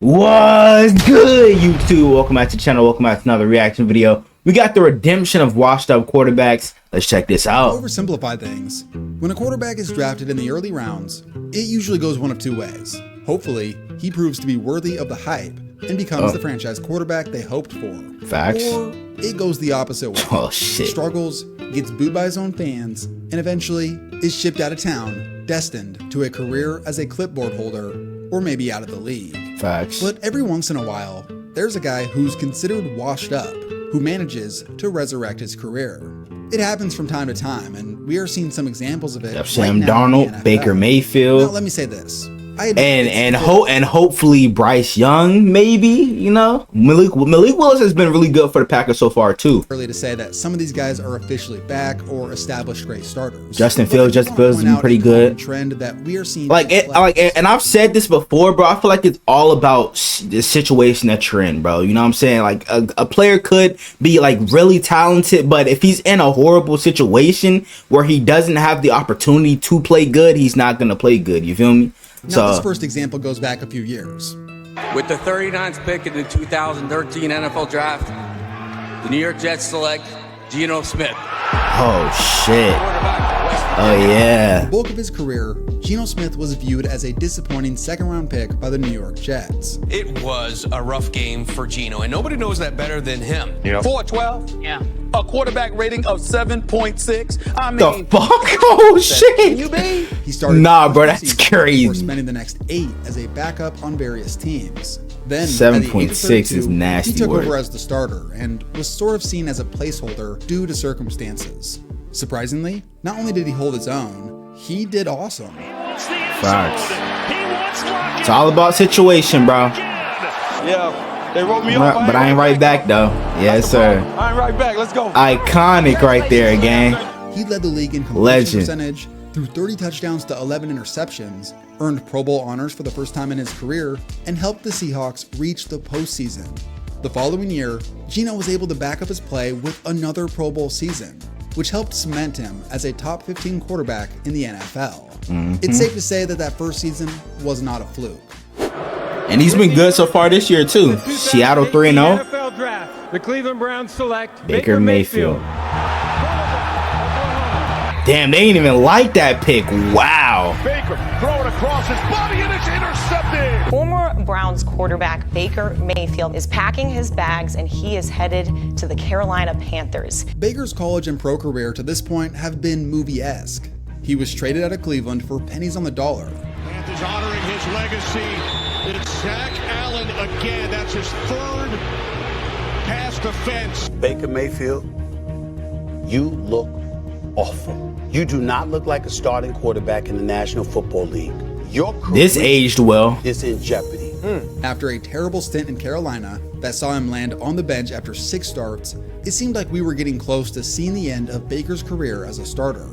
What's good, YouTube? Welcome back to the channel. Welcome back to another reaction video. We got the redemption of washed up quarterbacks. Let's check this out. To oversimplify things, when a quarterback is drafted in the early rounds, it usually goes one of two ways. Hopefully, he proves to be worthy of the hype and becomes the franchise quarterback they hoped for. Facts. Or it goes the opposite way. Oh shit. Struggles, gets booed by his own fans, and eventually is shipped out of town, destined to a career as a clipboard holder or maybe out of the league. Facts. But every once in a while, there's a guy who's considered washed up who manages to resurrect his career. It happens from time to time, and we are seeing some examples of it. Yep, Sam Darnold, Baker Mayfield. Now, let me say this. And hopefully Bryce Young, maybe, you know. Malik Willis has been really good for the Packers so far too. Early to say that some of these guys are officially back or established great starters. Justin Fields has been pretty good. Trend that we are seeing, and I've said this before, bro. I feel like it's all about the situation that you're in, bro. You know what I'm saying? Like a player could be like really talented, but if he's in a horrible situation where he doesn't have the opportunity to play good, he's not gonna play good. You feel me? Now, this first example goes back a few years. With the 39th pick in the 2013 NFL Draft, the New York Jets select Geno Smith. Oh, shit. Oh, yeah. The bulk of his career, Geno Smith was viewed as a disappointing second-round pick by the New York Jets. It was a rough game for Geno, and nobody knows that better than him. Yep. 412. Yeah. A quarterback rating of 7.6. I mean, the fuck? Oh shit! You be? He started. Nah, bro, that's crazy. Before spending the next 8 as a backup on various teams. Then 7.6 is nasty. He took word. over as the starter and was sort of seen as a placeholder due to circumstances. Surprisingly, not only did he hold his own, he did awesome. Facts. It's all about situation, bro. Yeah. They wrote me up, but I ain't right back though. Yes, sir. I ain't right back. Let's go. Iconic right there, gang. He led the league in completion percentage through 30 touchdowns to 11 interceptions, earned Pro Bowl honors for the first time in his career, and helped the Seahawks reach the postseason. The following year, Geno was able to back up his play with another Pro Bowl season, which helped cement him as a top 15 quarterback in the NFL. It's safe to say that first season was not a fluke. And he's been good so far this year too. Seattle 3-0. NFL Draft. The Cleveland Browns select Baker Mayfield. Damn, they ain't even like that pick. Wow. Baker throw it across his body and it's intercepted. Former Browns quarterback Baker Mayfield is packing his bags and he is headed to the Carolina Panthers. Baker's college and pro career to this point have been movie-esque. He was traded out of Cleveland for pennies on the dollar. Panthers honoring his legacy. It's Zach Allen again. That's his third pass defense. Baker Mayfield, you look awful. You do not look like a starting quarterback in the National Football League. Your career this aged well. is in jeopardy. After a terrible stint in Carolina that saw him land on the bench after 6 starts, it seemed like we were getting close to seeing the end of Baker's career as a starter.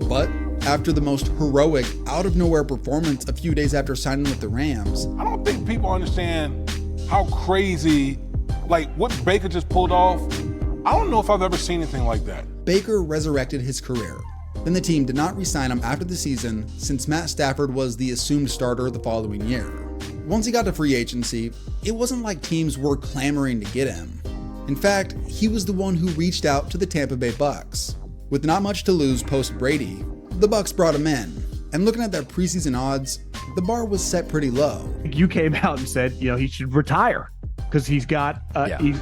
But after the most heroic, out-of-nowhere performance a few days after signing with the Rams, I don't think people understand how crazy, like what Baker just pulled off. I don't know if I've ever seen anything like that. Baker resurrected his career. Then the team did not re-sign him after the season since Matt Stafford was the assumed starter the following year. Once he got to free agency, it wasn't like teams were clamoring to get him. In fact, he was the one who reached out to the Tampa Bay Bucks. With not much to lose post-Brady, the Bucks brought him in. And looking at their preseason odds, the bar was set pretty low. You came out and said, you know, he should retire because he's got, he's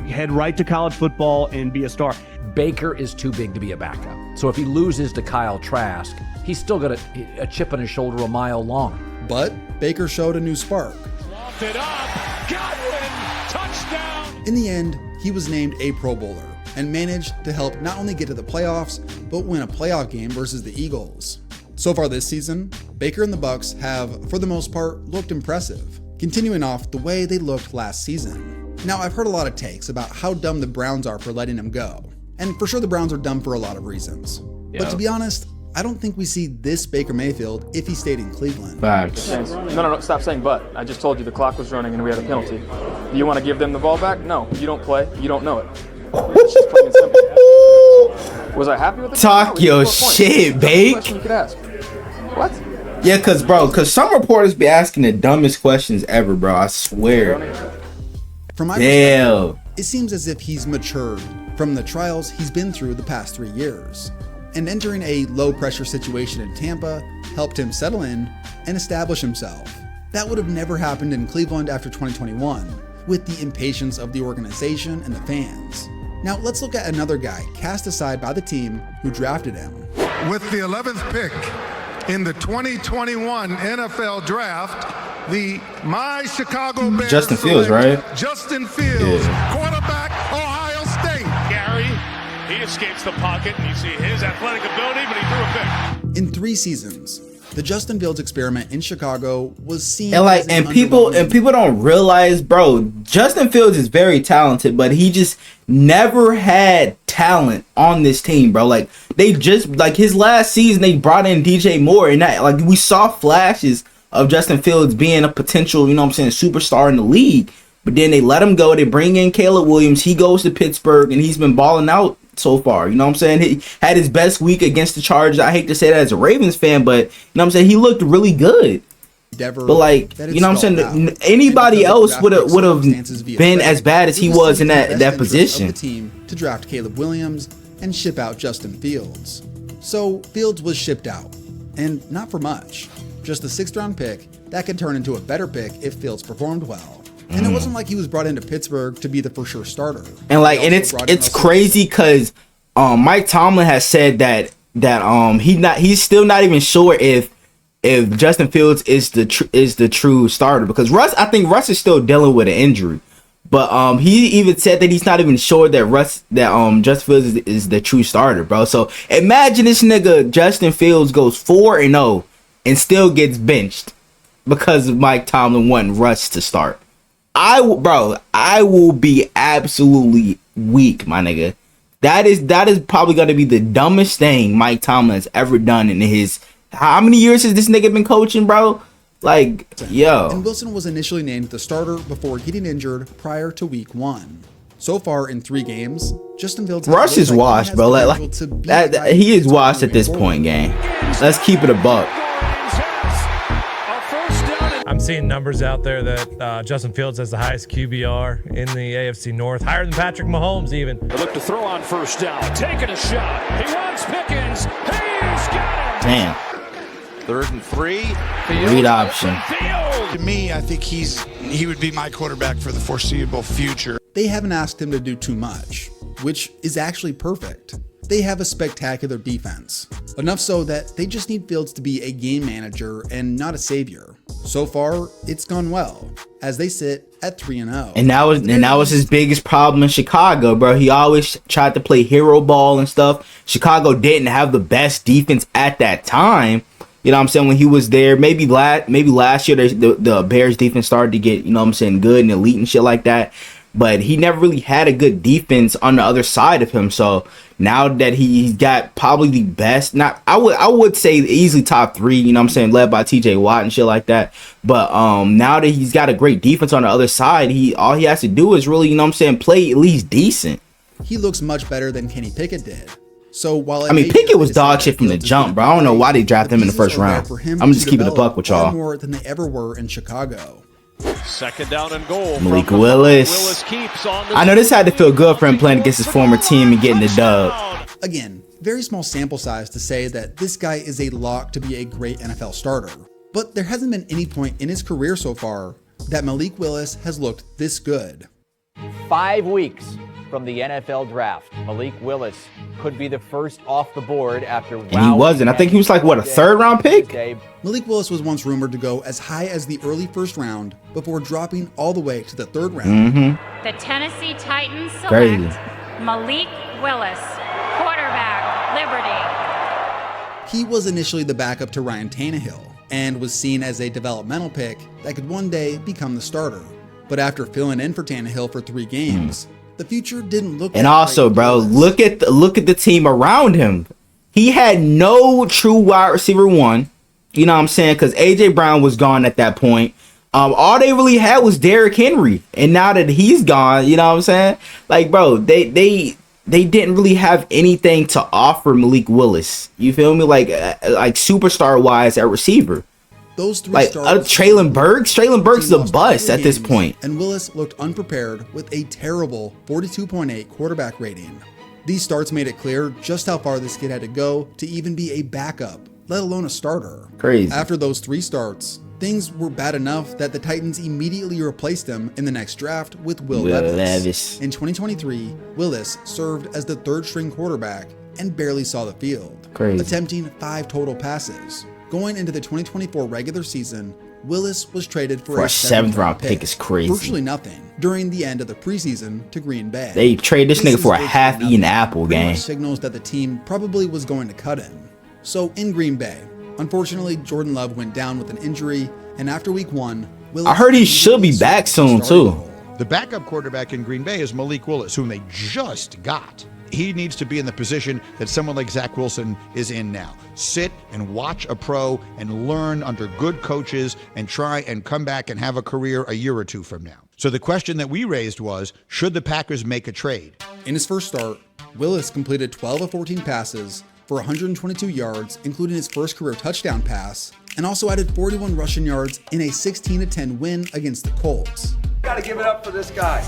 head right to college football and be a star. Baker is too big to be a backup. So if he loses to Kyle Trask, he's still got a chip on his shoulder a mile long. But Baker showed a new spark. Loft it up. Godwin, touchdown. In the end, he was named a Pro Bowler and managed to help not only get to the playoffs, but win a playoff game versus the Eagles. So far this season, Baker and the Bucks have, for the most part, looked impressive, continuing off the way they looked last season. Now, I've heard a lot of takes about how dumb the Browns are for letting him go. And for sure the Browns are dumb for a lot of reasons. Yeah. But to be honest, I don't think we see this Baker Mayfield if he stayed in Cleveland. Facts. No, stop saying but. I just told you the clock was running and we had a penalty. Do you want to give them the ball back? No, you don't play. You don't know it. It's just plain and simple. Was I happy with it? Talk your shit, Bake. Question you could ask. What? Yeah, cause some reporters be asking the dumbest questions ever, bro. I swear. From my perspective, it seems as if he's matured from the trials he's been through the past 3 years. And entering a low-pressure situation in Tampa helped him settle in and establish himself. That would have never happened in Cleveland after 2021, with the impatience of the organization and the fans. Now let's look at another guy cast aside by the team who drafted him. With the 11th pick in the 2021 NFL Draft, my Chicago Bears Justin Fields, right? Justin Fields, quarterback, Ohio State. Gary, he escapes the pocket, and you see his athletic ability, but he threw a pick. In 3 seasons, the Justin Fields experiment in Chicago was seen and people don't realize, bro, Justin Fields is very talented, but he just never had talent on this team, bro. Like, they just, like, his last season they brought in DJ Moore, and that, like, we saw flashes of Justin Fields being a potential, you know what I'm saying, superstar in the league. But then they let him go. They bring in Caleb Williams. He goes to Pittsburgh, and he's been balling out so far. You know what I'm saying? He had his best week against the Chargers. I hate to say that as a Ravens fan, but you know what I'm saying? He looked really good. But like, you know what I'm saying? Anybody else would have been as bad as he was in that position. Of the team to draft Caleb Williams and ship out Justin Fields. So Fields was shipped out, and not for much. Just a 6th-round pick that could turn into a better pick if Fields performed well. And it wasn't like he was brought into Pittsburgh to be the for sure starter. And like, and it's crazy because Mike Tomlin has said that he's still not even sure if Justin Fields is the true starter, because I think Russ is still dealing with an injury. But he even said that he's not even sure that Justin Fields is the true starter, bro. So imagine this nigga Justin Fields goes 4-0 and still gets benched because Mike Tomlin wanted Russ to start. I will be absolutely weak, my nigga. That is probably gonna be the dumbest thing Mike Tomlin has ever done in his. How many years has this nigga been coaching, bro? Like, yo. And Wilson was initially named the starter before getting injured prior to week 1. So far in 3 games, Justin Fields. Russ is washed, bro. He is washed at this point, gang. Let's keep it a buck. I'm seeing numbers out there that Justin Fields has the highest QBR in the AFC North, higher than Patrick Mahomes even. They look to throw on first down, taking a shot. He wants Pickens. He's got him. Damn. 3rd and 3. Read option. To me, I think he would be my quarterback for the foreseeable future. They haven't asked him to do too much, which is actually perfect. They have a spectacular defense, enough so that they just need Fields to be a game manager and not a savior. So far, it's gone well, as they sit at 3-0. And that was his biggest problem in Chicago, bro. He always tried to play hero ball and stuff. Chicago didn't have the best defense at that time. You know what I'm saying? When he was there, maybe last year the Bears defense started to get, you know what I'm saying, good and elite and shit like that. But he never really had a good defense on the other side of him. So now that he's got probably the best, I would say easily top 3, you know what I'm saying, led by TJ Watt and shit like that. But now that he's got a great defense on the other side, all he has to do is really, you know what I'm saying, play at least decent. He looks much better than Kenny Pickett did. So while Pickett was dog shit from the jump, bro. I don't know why they drafted him in the first round. I'm just keeping it a buck with y'all. More than they ever were in Chicago. 2nd down and goal. Malik Willis. I know this had to feel good for him playing against his former team and getting the dub. Again, very small sample size to say that this guy is a lock to be a great NFL starter. But there hasn't been any point in his career so far that Malik Willis has looked this good. 5 weeks from the NFL draft, Malik Willis could be the first off the board after. And he wasn't. I think he was like, what, a 3rd-round pick? Malik Willis was once rumored to go as high as the early 1st round before dropping all the way to the 3rd round. The Tennessee Titans select Malik Willis, quarterback, Liberty. He was initially the backup to Ryan Tannehill and was seen as a developmental pick that could one day become the starter. But after filling in for Tannehill for 3 games, the future didn't look. And also, bro, look at the team around him. He had no true wide receiver 1. You know what I'm saying? Because AJ Brown was gone at that point. All they really had was Derrick Henry, and now that he's gone, you know what I'm saying? Like, bro, they didn't really have anything to offer Malik Willis. You feel me? Like superstar wise at receiver. Those three Like starts, Traylon Burks a bust at this point. And Willis looked unprepared with a terrible 42.8 quarterback rating. These starts made it clear just how far this kid had to go to even be a backup, let alone a starter. Crazy. After those 3 starts, things were bad enough that the Titans immediately replaced him in the next draft with Will Levis. In 2023, Willis served as the 3rd string quarterback and barely saw the field, attempting 5 total passes. Going into the 2024 regular season, Willis was traded for a 7th round pick. Is crazy. Virtually nothing during the end of the preseason to Green Bay. They trade this nigga for a half-eaten apple, gang. Signals that the team probably was going to cut him. So in Green Bay, unfortunately, Jordan Love went down with an injury, and after week 1, Willis, I heard he should be back soon too. The backup quarterback in Green Bay is Malik Willis, whom they just got. He needs to be in the position that someone like Zach Wilson is in now. Sit and watch a pro and learn under good coaches and try and come back and have a career a year or 2 from now. So the question that we raised was, should the Packers make a trade? In his first start, Willis completed 12 of 14 passes for 122 yards, including his first career touchdown pass, and also added 41 rushing yards in a 16-10 win against the Colts. Gotta give it up for this guy.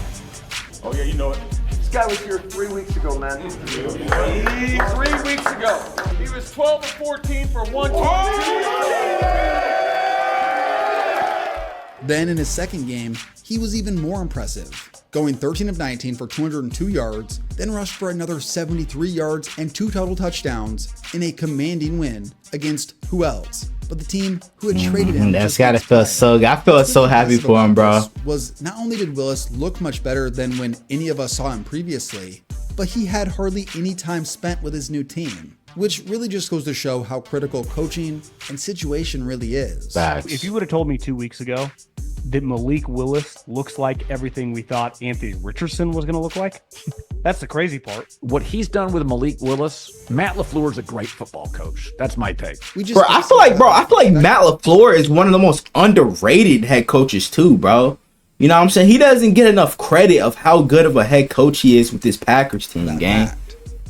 Oh yeah, you know it. This guy was here 3 weeks ago, man. 3 weeks ago. He was 12 of 14 for 122. Then in his second game, he was even more impressive, going 13 of 19 for 202 yards, then rushed for another 73 yards and 2 total touchdowns in a commanding win against who else but the team who had traded him. That's gotta feel so good. I feel so happy for him, bro. Was not only did Willis look much better than when any of us saw him previously, but he had hardly any time spent with his new team, which really just goes to show how critical coaching and situation really is. If you would have told me 2 weeks ago that Malik Willis looks like everything we thought Anthony Richardson was going to look like, that's the crazy part. What he's done with Malik Willis, Matt LaFleur is a great football coach. That's my take. I feel like Matt LaFleur is one of the most underrated head coaches too, bro. You know what I'm saying? He doesn't get enough credit of how good of a head coach he is with this Packers team, gang.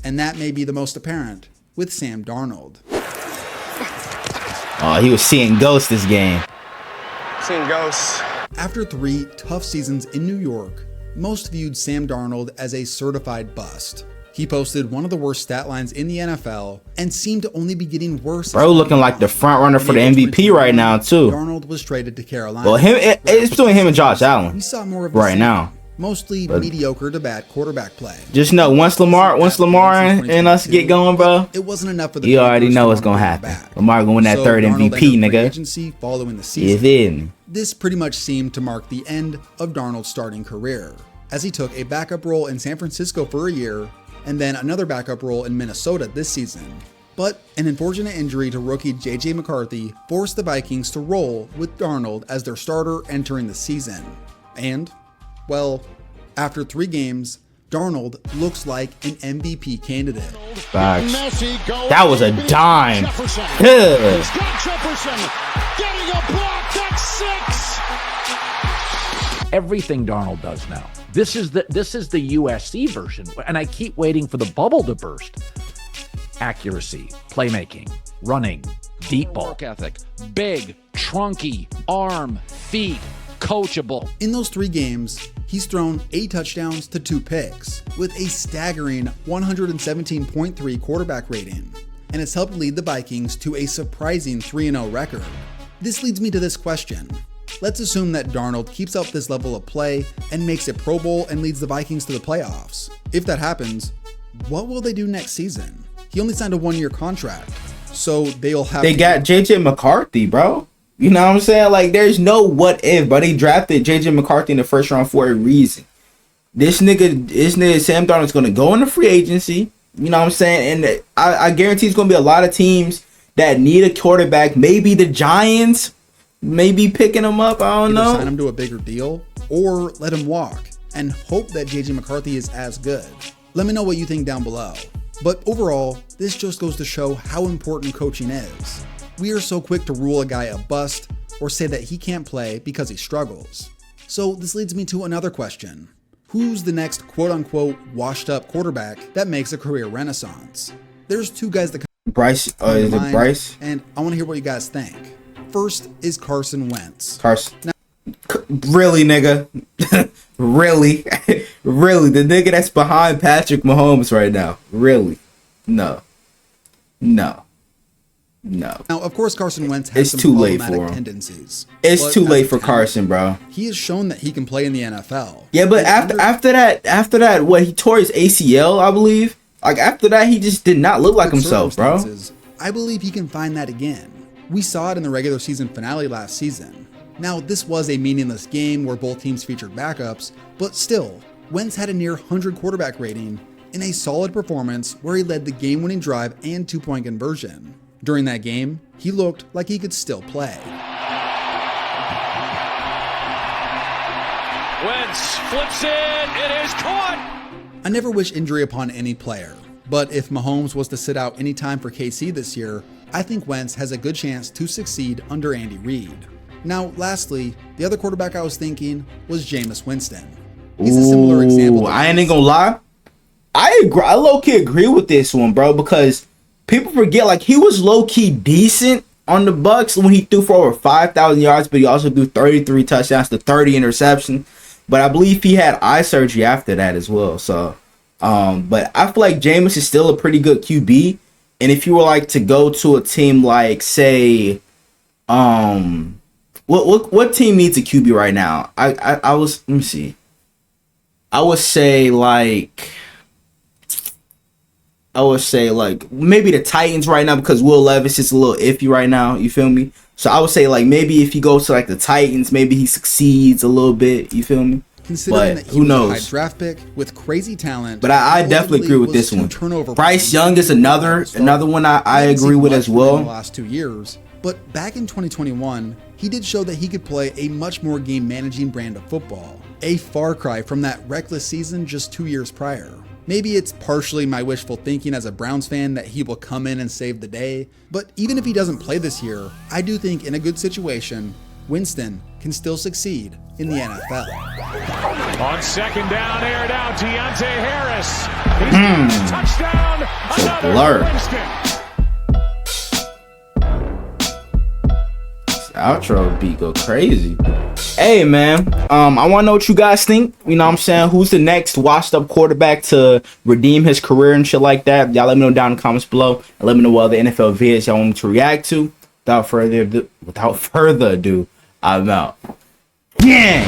And that may be the most apparent with Sam Darnold. Oh, he was seeing ghosts this game. Seeing ghosts. After 3 tough seasons in New York, most viewed Sam Darnold as a certified bust. He posted one of the worst stat lines in the NFL and seemed to only be getting worse. Bro, looking like the front runner for the MVP right now too. Darnold was traded to Carolina. Well, it's between him and Josh Allen. We saw more of right now. Mostly mediocre to bad quarterback play. Just know once Lamar and us get going, bro, it wasn't enough for the. You already know what's gonna happen. Lamar gonna win that third MVP, nigga. Agency following the season. This pretty much seemed to mark the end of Darnold's starting career, as he took a backup role in San Francisco for a year, and then another backup role in Minnesota this season. But an unfortunate injury to rookie J.J. McCarthy forced the Vikings to roll with Darnold as their starter entering the season. And, well, after 3 games, Darnold looks like an MVP candidate. Facts. That was a dime. Jefferson. Getting a block. That's 6. Everything Darnold does now. This is the USC version, and I keep waiting for the bubble to burst. Accuracy, playmaking, running, deep ball. Work ethic. Big, trunky, arm, feet, coachable. In those 3 games, he's thrown 8 touchdowns to 2 picks, with a staggering 117.3 quarterback rating, and has helped lead the Vikings to a surprising 3-0 record. This leads me to this question. Let's assume that Darnold keeps up this level of play and makes it Pro Bowl and leads the Vikings to the playoffs. If that happens, what will they do next season? He only signed a 1-year contract, so they'll have They got JJ McCarthy, bro. You know what I'm saying? Like, there's no what if, but they drafted JJ McCarthy in the first round for a reason. This nigga Sam Darnold's gonna go into free agency. You know what I'm saying? And I guarantee it's gonna be a lot of teams that need a quarterback. Maybe the Giants may be picking him up. I don't know. Sign him to a bigger deal or let him walk and hope that JJ McCarthy is as good. Let me know what you think down below. But overall, this just goes to show how important coaching is. We are so quick to rule a guy a bust or say that he can't play because he struggles. So this leads me to another question. Who's the next quote-unquote washed-up quarterback that makes a career renaissance? There's 2 guys that Bryce, is it Bryce? And I want to hear what you guys think. First is Carson Wentz. Really, nigga? Really? Really? The nigga that's behind Patrick Mahomes right now? Really? No. Now, of course, Carson Wentz has it's too late for him. tendencies. It's too late for Carson, bro. He has shown that he can play in the NFL. Yeah, but after that, what, he tore his ACL, I believe. Like, after that, he just did not look like himself, bro. I believe he can find that again. We saw it in the regular season finale last season. Now, this was a meaningless game where both teams featured backups, but still, Wentz had a near 100 quarterback rating in a solid performance where he led the game-winning drive and 2-point conversion. During that game, he looked like he could still play. Wentz flips it is caught! I never wish injury upon any player, but if Mahomes was to sit out any time for KC this year, I think Wentz has a good chance to succeed under Andy Reid. Now, lastly, the other quarterback I was thinking was Jameis Winston. He's a similar example. I ain't gonna lie. I agree. I low-key agree with this one, bro, because people forget, like, he was low-key decent on the Bucks when he threw for over 5,000 yards, but he also threw 33 touchdowns to 30 interceptions. But I believe he had eye surgery after that as well. So, but I feel like Jameis is still a pretty good QB. And if you were like to go to a team like, say, what team needs a QB right now? I was, let me see. I would say like maybe the Titans right now, because Will Levis is a little iffy right now. You feel me? So I would say like maybe if he goes to like the Titans, maybe he succeeds a little bit. You feel me? Considering that he was a high draft pick with crazy talent. But I definitely agree with this one. Bryce Young is another one I agree with as well. In the last 2 years, but back in 2021, he did show that he could play a much more game-managing brand of football. A far cry from that reckless season just 2 years prior. Maybe it's partially my wishful thinking as a Browns fan that he will come in and save the day, but even if he doesn't play this year, I do think in a good situation, Winston can still succeed in the NFL. On second down, aired out, Deontay Harris. Touchdown, another Winston. Outro beat go crazy. Hey man, I want to know what you guys think. You know what I'm saying? Who's the next washed up quarterback to redeem his career and shit like that? Y'all let me know down in the comments below, and let me know what other NFL vids y'all want me to react to. Without further ado, I'm out. Yeah.